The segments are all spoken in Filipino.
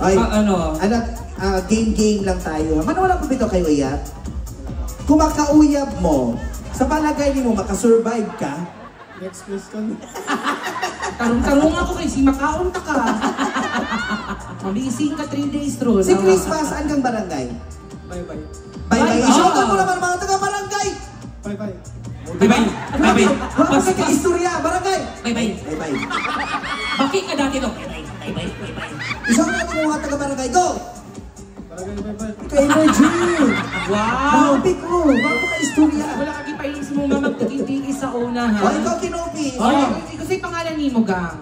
Ay, ano? Game lang tayo. Wala pa bito kayo uyab? Kung makauyab mo, sa palagay ni mo, makasurvive ka? Next question. Tarong-tarong ako kay si makaunta ka. Mabising ka 3 days through. Si Christmas, saan kang barangay? Bye-bye. Bye-bye. Isyotan mo naman mga taga-barangay! Bye-bye. Bye-bye. Bye-bye. Wala ka istorya, barangay! Bye-bye. Bye-bye. Bakit ka dati to? Bye-bye. Bye-bye. Bye-bye. Isyotan mo mga taga-barangay, go! Bye-bye. Ka-energy! Wow! Grabe ko! Bago ka istorya! Wala ka kipahilis mo mamagtigil-tigil sa una, ha? O, ikaw kinopi! Kasi pangalan ni mo, gang.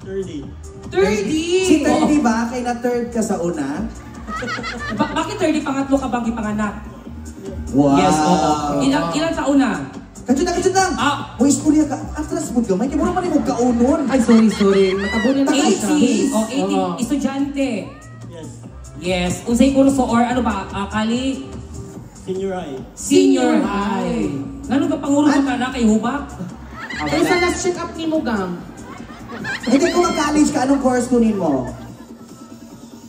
30. 30! Si 30 ba? Kay na third ka sa una? Bakit 30 pangatlo ka bang ipanganak? Wow! Yes, oo. Ilan sa una? Kachut lang! O, istorya ka. Atras mo ka. May kimo naman yung kaunon. Ay, sorry. Matabunan na siya. 80. O, 80. Estudyante. Yes. Yes. Unsay kurso or ano ba? Kali? Senior high. Senior high. Ngano ka pangulo ka na kay hubak? Kaya sa last check-up ni mo, gang. Hindi ko mag-college ka. Anong course kunin mo?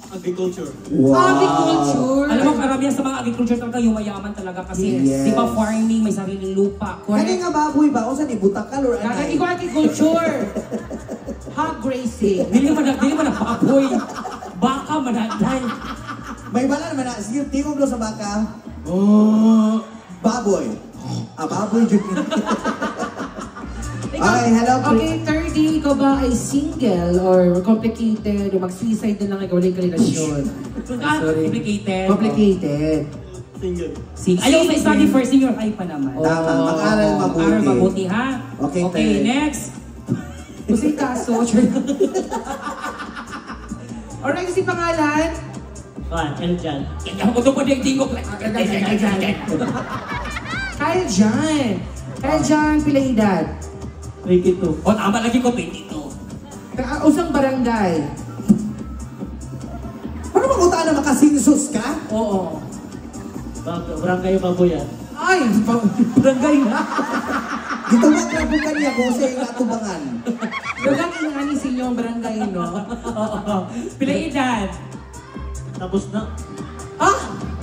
Agriculture. Wow! Agriculture. Alam mo, karamihan sa mga agriculture talaga yung mayaman talaga kasi Yes. di ba farming, may sariling lupa. Kani nga baboy ba? O saan ibutakal or Kakati anay? ko agriculture. Hog grazing. Dili man baboy. Baka mananay. May bala naman na. Sige, tingog daw sa baka. Baboy. Baboy dyan. Okay, hello. Okay, 30, ikaw ba ay single or complicated o mag-suicide na lang ikaw ulit relasyon? Complicated. Complicated. Single. Ayaw sa study first senior high pa naman. Tama, mag-aral mabuti. Aral mabuti, ha? Okay, Okay, next. Kasi kaso, alright, kasi pangalan? Eljan. Kaya ko ito pa din tingog. Kyle John. Kyle John, pila edad? 22. O, tama lagi ko 22. Usang barangay. Ano magutaan na makasinsus ka? Oo. Barangay Babuyan. Ay, barangay na. Dito ba grabo ka niya ko sa yung atubangan? Barangay nga ni sinyo ang barangay, no? Pila edad? Tapos na.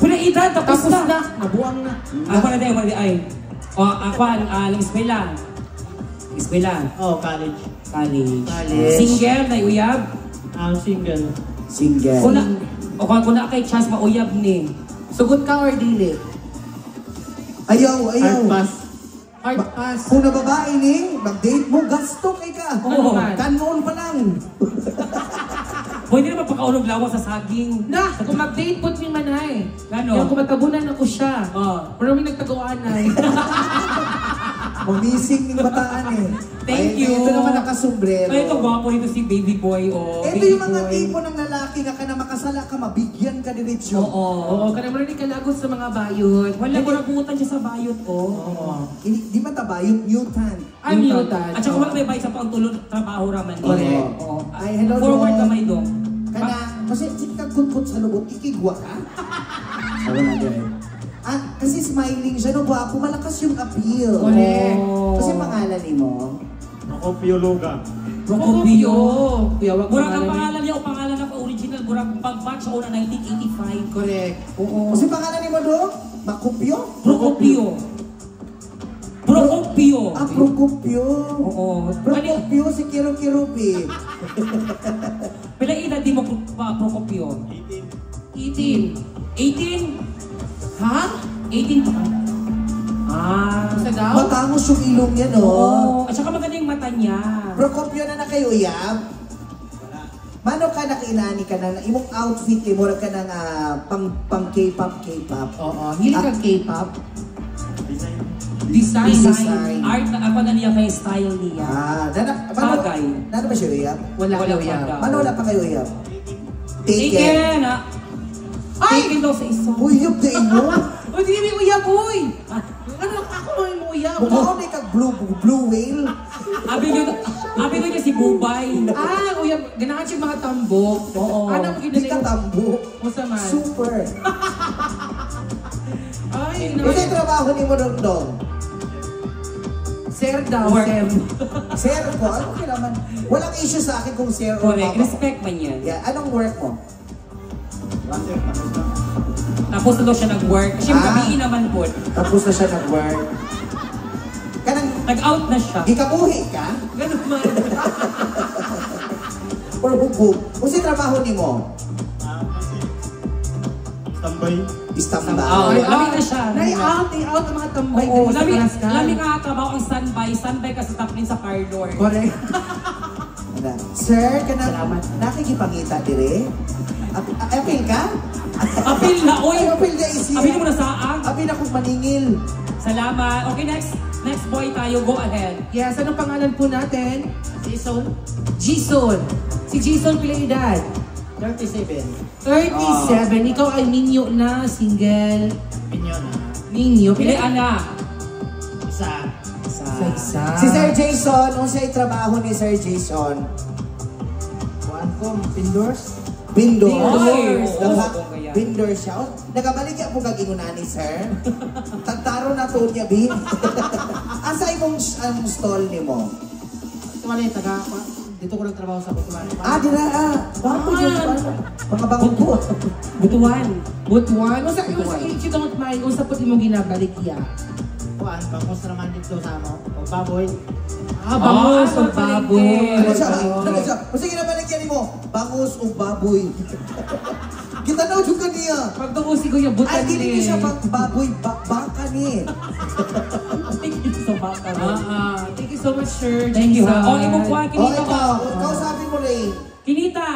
Pila edad? Tapos Tapos na. na. Nabuang na. Ako na tayo, ay. O, ako, eskwela. Eskwela. Oh, college. College. Single na uyab? I'm single. Single. Kung na kay chance mauyab ni. Sugot ka or dili? Ayaw. Hard pass. Hard pass. Kung na babae ni, mag-date mo, gasto kay ka. Oo. Kanon pa lang. Pwede naman pagkaulog lawa sa saging. Na, kung mag-date po ni Manay. Gano? Kung matabunan ako siya. Maraming nagtaguan ay. Mamising ng bataan eh. Thank you. Ito naman nakasombrero. Ay, ito gwapo nito si baby boy. Ito yung mga tipo ng lalaki nga ka na makasala ka, mabigyan ka diretsyo. Oo, ka naman rin kalagos sa mga bayot. Wala ko nabutan siya sa bayot, Di ba taba? Yung mutant. Ay, mutan. At saka wala may bayot sa pangtulong trabaho raman. Correct. Oo. Ay, hello, Forward Dong. kamay dong. Kasi kang kumput sa lubot, ikigwa ka. Sabi na dyan. Kasi smiling siya, no, gwapo, malakas yung appeal. Correct. Kasi pangalan ni mo. Ako, Piologa. Procopio. Kuya, wag Murag ang pangalan pangalan niya o pangalan ako original. Murag pag-batch sa una 1985. Correct. Oo. Kasi pangalan ni mo, do? Makupyo? Procopio. Procopio. Procopio. Oo. Procopio si Kiro-Kirupi. Pila edad di mo Procopio? 18. 18? Ha? 18 pa. Sa daw? Matangos yung ilong niya, no? Oo. At saka maganda yung mata niya. Procopio na kayo, Yab? Mano ka nakiinani ka na, imong outfit, murag ka ng pang K-pop. Oo. Hilig kang K-pop? Design. Art na ako na niya kay style niya. Bagay. Nano ba siya, Yab? Wala Wala kuya. pa. Mano wala pa kayo, Yab? Taken. Taken daw sa isa. Uy, Yab, din mo? O, di may uyab, uy! Ano, ako may uyab. Mukha ko kag blue whale. Abi ko niya si Bubay. Uyab, ganahan siya mga tambok. Oo. Ano ang Di ka tambo. Masaman. Super. Ay, Kasi trabaho ni mo dong. Sir daw, Work. Sir. Sir ko, ano kailangan? Walang issue sa akin kung sir or Correct. mama ko. Respect man yan. Yeah, anong work mo? Last year, tapos na. Tapos na daw siya nag-work. Siyempre, gabiin naman po. Tapos na siya nag-work. Kanang, Nag-out na siya. gikabuhi ka? Ganun man. Or hubog? Kung si trabaho ni mo? Kasi, tambay. Istambay. Oo, lamig na siya. Nai-out ang mga tambay. Oo, dali sa lamig Kalaskan. nga trabaho ang standby. Standby ka sa taplin sa car door. Correct. Ano? Sir, kanang Salamat. nakikipangita dire? Apil ka? Apil na, oy! Ay, apil na isya. Apil mo na saang. Apil akong maningil. Salamat. Okay, next boy tayo. Go ahead. Yes, anong pangalan po natin? Jason, Jason. Si Jason, pila edad? 37. 37. Ikaw ay ninyo na, single. Pinyon na. Ninyo. Pili ana. Isa. Isa. Si Sir Jason, kung sa'yo trabaho ni Sir Jason? Kuhaan ko, Pindors. Pindors. Pindors. Naka- Oo, kaya. Pindors siya. Oh, nagabalik niya po kagingunan ni Sir. Tagtaro na to niya, Bin. Asa imong stall ni mo? Tumalay, taga, dito ko nagtrabaho sa Butuan. Dira. Bago yun. Mga bangong po. Butuan. Butuan. O sa if you don't mind, kung sa puti mo ginabalik ya. Kuhaan, bangkos naman dito sa ano, o baboy. Bangus o ang baboy. Ano siya? Ano siya? Kung sige nabalik yan mo, bangus o baboy. Kita na yung kaniya. Pag tungo si Kuya Butan Ay, hindi siya baboy, baka ni. Thank you so much. Thank you so much, sir. Thank you. Jason. Oh, ibang kuha, O Kinita. ikaw sabi mo rin. Kinita.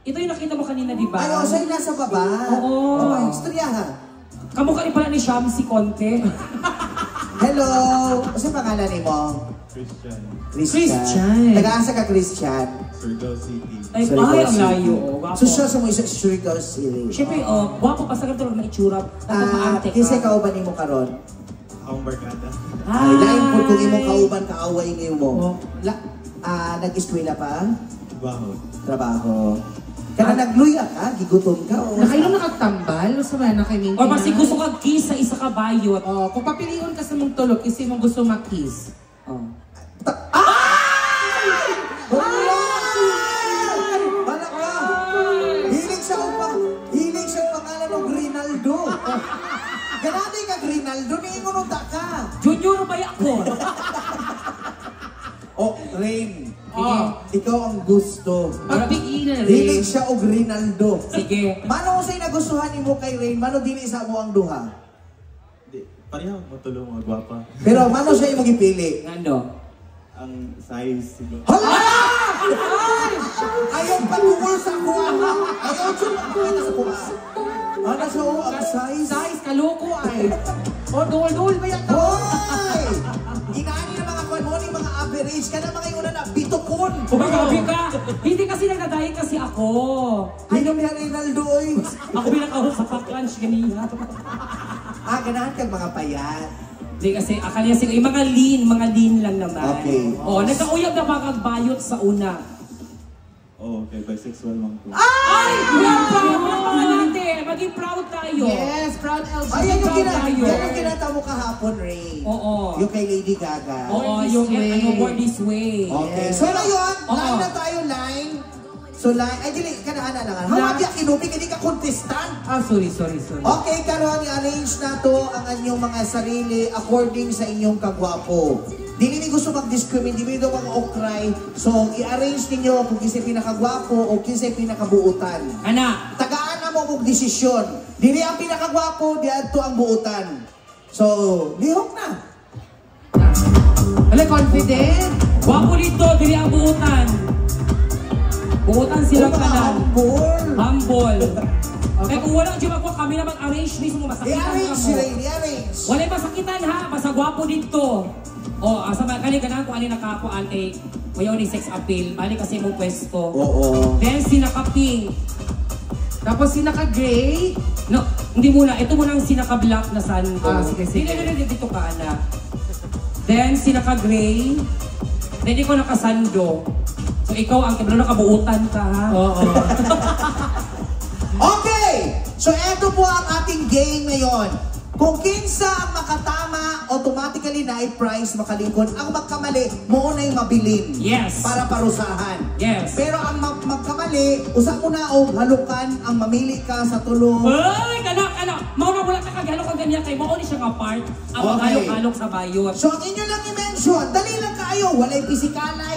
Ito yung nakita mo kanina, di ba? Ay, siya yung nasa baba. Oo. Baba, istorya ha. Kamukha rin pala ni Shamsi Conte. Hello! Kasi pangalan ni mo? Christian. Christian. Nag-aasa ka, Christian. Surigao City. Ay, Surigao ay, ang City. layo. Oh, gwapo. So siya sa mo isa Surigao City. Siyempre, gwapo pa sa ganito lang na itsura. Nagpapaante ka. Kasi kauban ni mo karon. Akong barkada. Ay, lain po kung imong kauban kaaway ngayon mo. Oh. Nag-eskwela pa? Baho. Trabaho. Kaya nagluya ka, gigutom ka. O Nakainom nakagtambal o sa mga nakay-maintenance? Or basi gusto kang kiss sa isa ka bayot. Oh, kung papiliin ka sa mong tulog, kasi mong gusto makiss. Oh. Balak ka! Hilig siya pangalan ng Grinaldo. Ganati ka Grinaldo, ni ingon ka. Junior ba ako? Rain. Sige. Ikaw ang gusto. Pagbiginan Hilig rin. siya og Rinaldo. Sige. Mano sa'y nagustuhan ni mo kay Rain? Mano dili sa mo ang duha? Pareho mo tulong mga gwapa. Pero mano siya imong ipili? Nando. Ang size siguro. Hala! Ayaw patungol sa kuha. Ayaw siya magpakita sa kuha. Ano siya ang size? Size, kaloko ay. O, dol-dol ba yan? Hoy! Inaani na mga kuha mo ni mga average ka na mga yun na bitukon. Grabe ka! Hindi kasi nagdadayet kasi ako. Ay, nung yan Rinaldo, oy. Ako pinakaw sa pack lunch ganina. Ganahan kang mga payat. Hindi kasi akala niya yung mga lean lang naman. Okay. Oh, nagkauyab na makagbayot sa una. Oh, okay. Bisexual lang po. Ay! Mga natin! Maging proud tayo. Yes, proud LGBT. Ay, yan proud tayo. yung kinata mo kahapon, Ray. Oo. Yung kay Lady Gaga. Oo, Born this yung way. Born This Way. Okay. So ngayon, Oo. line na tayo, line. So line, ay dili, kanaan na lang. Hawag ya kinupig, hindi ka contestant. Sorry. Okay, karon i-arrange na to ang inyong mga sarili according sa inyong kagwapo. Dili ni gusto mag-discriminate, dili daw mga okray. So, i-arrange ninyo kung kisay pinakagwapo o kisay pinakabuutan. Ana, Tagaan na mo kung desisyon. Dili ang pinakagwapo, di ato ang buutan. So, lihok na. Wala, confident. gwapo dito, dili ang buutan. Buutan sila Mga kanan. humble. Humble. Kaya kung walang dyan ako, kami naman arrange mismo masakitan I-arrange, mo. Ray, i-arrange. Wala masakitan ha, basta gwapo dito. O, sa mga kanina kung alin nakakuan ay mayaw ni sex appeal, bali kasi mong pwesto. Oo. Then sinaka-pink. Tapos si naka-gray. No, hindi muna. Ito muna ang sinaka-black na sando. Sige. Hindi, dito ka, anak. Then sinaka-gray. Then ikaw nakasando. So ikaw ang kibalo nakabuutan ka ha. Oo. Okay! So, eto po ang ating game ngayon. Kung kinsa ang makatama o automatically na i-price makalingon. Ang magkamali, mo na mabilin. Yes. Para parusahan. Yes. Pero ang magkamali, usa mo na og halukan ang mamili ka sa tulo. Ay, kana. Mao na wala ka kagalo kang ganyan kay mao ni siya nga part. Ang halok-halok sa bayot. So ang inyo lang i-mention, dali lang kayo. Walay pisikalay,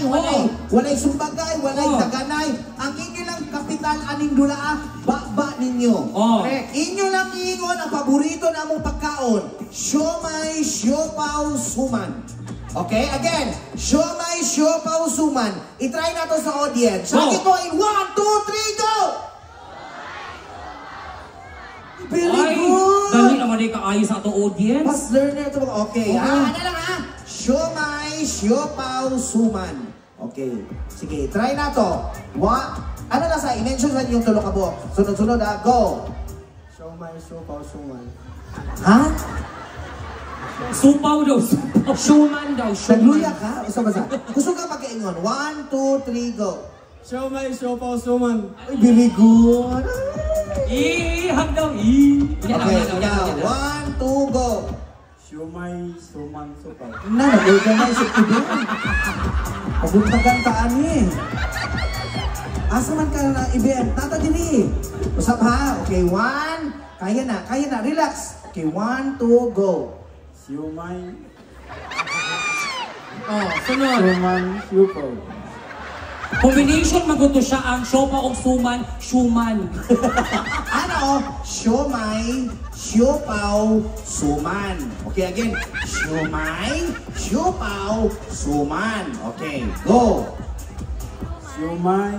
walay sumbagay, walay daganay. Ang inyo lang kapital aning dulaa, baba ninyo. Inyo lang iingon ang paborito na mong pagkaon. Siomai, siopaw, suman. Okay, again. Siomai, siopaw, suman. I-try na to sa audience. Sabi ko in 1, 2, 3, go! Very good! Dali naman ay kaayo sa ato audience. Fast learner ito. Okay, ano lang ha? Siomai, siopaw, suman. Okay, sige, try na to. Ano na sa i-mention sa inyong tulo ka buok? Sunod-sunod ha, go! Siomai, siopaw, suman. Ha? Supaw daw, supaw. Suman daw, Nagluya ka? Isa ba sa? Gusto ka mag-iingon? 1, 2, 3, go! Siomai, siopaw, suman. Ay, very good! Ihag daw, Okay, now, 1, 2, go! Siomai, suman, sopaw. Nag-organize yung ibig. Pagpuntagan taan eh. Asa man ka na event? Tata din eh. Usap ha? Okay, 1. Kaya na. Relax. Okay, 1, 2, go. Siomai, sunod. suman, siopaw. Combination maguto siya ang siopaw o suman. Ano? Siomai, siopaw, suman. Okay, again. Siomai, siopaw, suman. Okay, go. Siomai,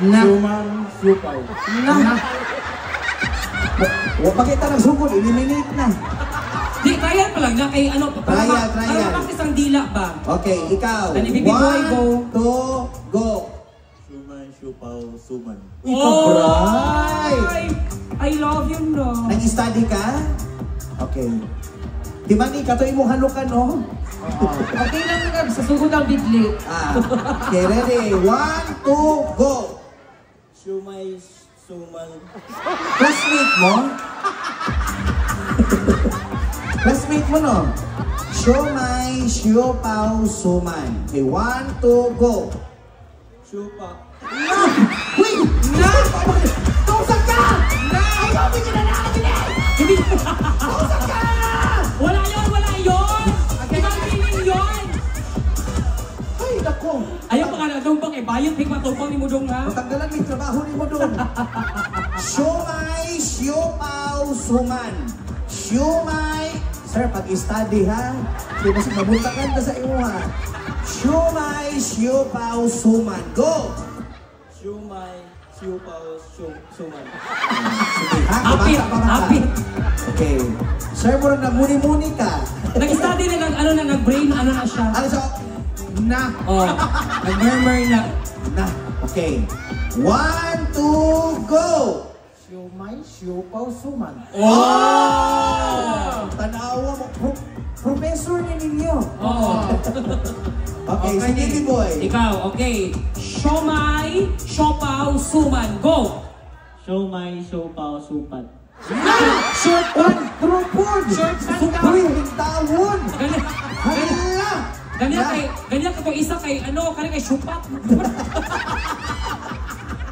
Na. suman, siopaw. Bakit ka nagsugod? Eliminate na. Di, kaya pa lang na kay ano, Trial. para makis ang dila ba? Okay, ikaw. Dali, Bibi Boy, go. 1, 2, go. Siomai, siopaw, suman. Kabray! I love you, no? Nag-study ka? Okay. Di ba ni, katoy mong halukan, no? Okay lang nga, sa sugod ang bigli. Okay, ready? 1, 2, go! Siomai, suman. Classmate mo? Classmate mo, no? Siomai, siopaw, suman. Okay, 1, 2, go! Siopaw. Wait! Kausap ka! Ayaw, bigyan na natin eh! Kausap ka! Wala yun! Ibang feeling yun! Ay, nako! Ayaw pa nga na doon pang ibayot, higma tupang ni Mudong ha? Matanggalan may trabaho ni mo doon. Siomai, siopaw, suman. Siomai. Sir, pag-study ha. Hindi mo mabutakan ka sa iyo ha. Siomai, siopaw, suman. Go! Siomai, siopaw, suman. Sige ha, Hapit! babasa. Okay. Sir, murang nagmuni-muni ka. Nag-study na nag-brain, ano na siya? Ano siya? Na. Nag-murmur na. Na. Okay. 1, 2, go! Siomai, siopaw, suman. Tanawa mo. Professor niya ninyo. Okay, Okay, sige, Bibi Boy. Ikaw, okay. Siomai, siopaw, suman. Go! Siomai, siopaw, supan. Short one, trupon. Short one ka. Uy, hintawon. Hala. Ganyan ka itong isa kay, kay syupat.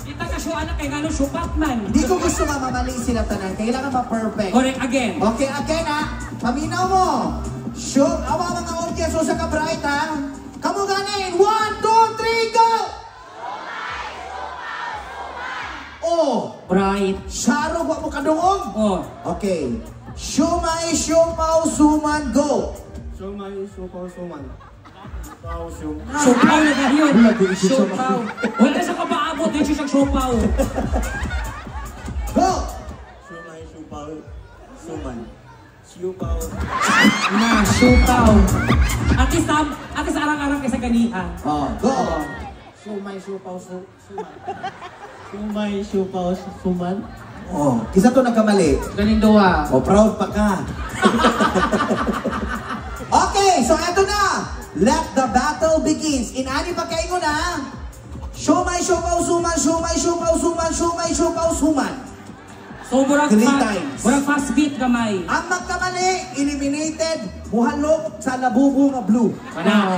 Kita ka siya kay syupat man. Di ko gusto mamamali sila tanan. Kailangan ma-perfect. Correct, again. Okay, again ha. Paminaw mo. Awa mga audience, sa ka-bright ha. Kamu ganin. 1, 2, 3, go! Oh. Bright. Saro, wag mo kadungog. Okay. Siomai, siopaw, suman, go! Siomai, siopaw, suman. Siopaw, suman. Siopaw na ba yun? Wala, di ito siya Siopaw. Wala siya kapaabot, di siya siopaw. Go! Siomai, siopaw, suman. Siopaw. Siopaw. At least arang-arang kay sa ganihan. Go! Siomai, siopaw, suman. Siomai, siopaw, suman. Kisa to nagkamali. Galing duwa. Proud pa ka. Okay, so eto na. Let the battle begins. Inani pa kayo na. Siomai, siopaw, suman, siomai, siopaw, suman, siomai, siopaw, suman. So, murag 3 times. fast beat gamay. Ang magkamali, eliminated, buhalok sa labubo nga blue. Mana.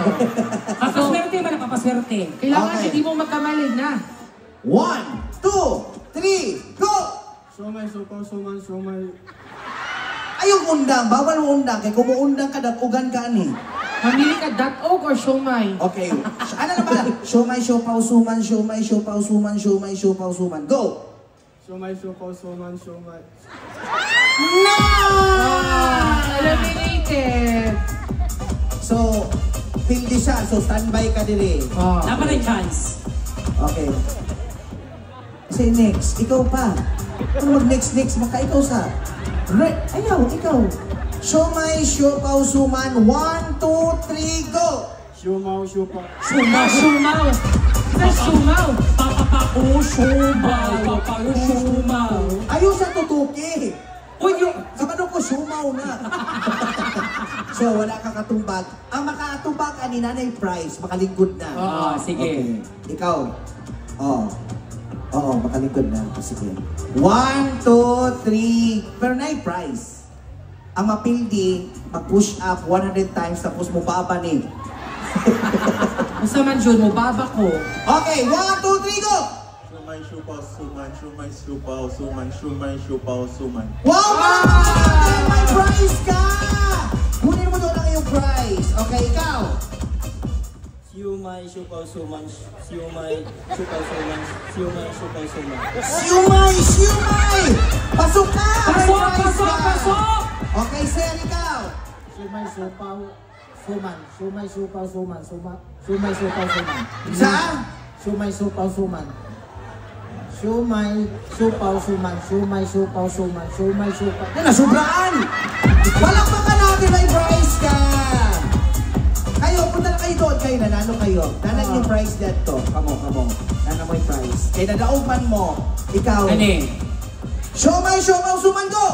Kapaswerte man, kapaswerte. Kailangan Okay. hindi mo magkamali na. 1, 2, 3, go! Siomay, supaw, suman, siomay. Ayong undang, bawal mo undang. Kaya kung uundang ka, datugan ka ani. Mamili ka datog or siomay. Okay. Ano na ba? Siomay, siopaw, suman, siomay, siopaw, suman, siomay, siopaw, suman. Go! Siomay, supaw, suman, siomay. No! Eliminated. So, pildi siya. So, standby ka diri. Dapat na chance. Okay. Say next. Ikaw pa. Kung mag-next, maka ikaw sa... Ayaw, ikaw. Siomay, siopaw, suman. 1, 2, 3, go! Siumaw, siupaw. Sumaw. Sa sumaw. Papapako, sumaw. Papako, sumaw. Ayaw sa tutuki. Uy, yung... Sabado ko, sumaw na. So, wala ka katumbag. Ang makatubag, ani nanay prize, makalingkod na. Sige. Okay. Ikaw. Oo, makalingkod na. Sige. 1, 2, 3. Pero na prize. Ang mapildi, mag-push up 100 times tapos mo baba ni. Usa man jud mo baba ko. Okay, 1, 2, 3, go! Siomay, supaw, suman, siomay, supaw, suman, siomay, supaw, suman. Wow! May prize ka! Kunin mo doon ang iyong prize. Okay, ikaw. Siomay, supaw, suman, siomay, supaw, suman, siomay, supaw, suman. Siumay! Pasok na! May prize ka! Pasok! Okay, sir, ikaw. Siomay, supaw, suman, siomay, supaw, suman, siomay, supaw, suman. Sa? Siomay, supaw, suman. Siomay, supaw, suman, siomay, supaw, suman, siomay, supaw. Yan, nasubraan! Palakpakan natin, may prize ka! Kayo, punta na kayo doon. Kayo, nanalo kayo. Nanalo yung prize dito. Kamo. Nanalo mo yung prize. Kaya nadaopan mo. Ikaw. Ani? Siomay, siopaw, suman, go!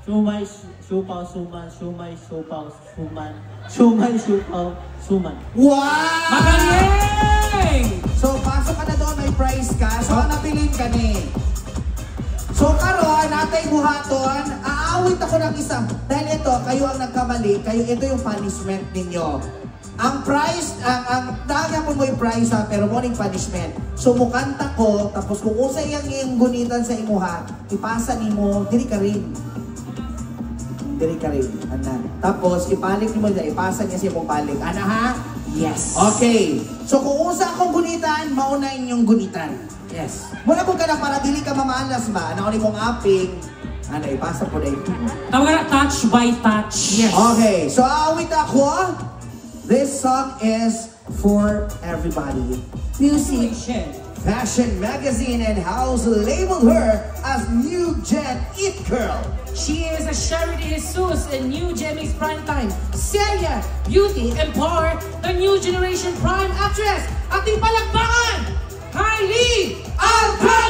Siomay, supaw, suman, siomay, supaw, suman, siomay, supaw, suman. Wow! Magaling! So, pasok ka na doon, may prize ka. So, napilin ka ni. So, karon natay buhaton, aawit ako ng isa. Dahil ito, kayo ang nagkamali, ito yung punishment ninyo. Ang prize, dahil mo yung prize ha, pero morning punishment. So, mukanta ko, tapos kung usay yung gunitan sa imuha, ipasa ni mo, diri ka rin. Diri ka rin, ana. Tapos, ipalik ni mo, ipasa niya siya mong balik. Ana ha? Yes. Okay. So kung usa akong gunitan, mauna inyong gunitan. Yes. Muna po ka na para dili ka mamalas ba? Nakunin mong aping. Ano, ipasa po na ito. Tawag na touch by touch. Yes. Okay. So awit ako. This song is for everybody. Music. Fashion Magazine and House labeled her as New Gen It Girl. She is a Charity Jesus in New Gemix Primetime. Celia, Beauty, and Power, the new generation prime actress. Ating palakpakan, Kylie Alcantara!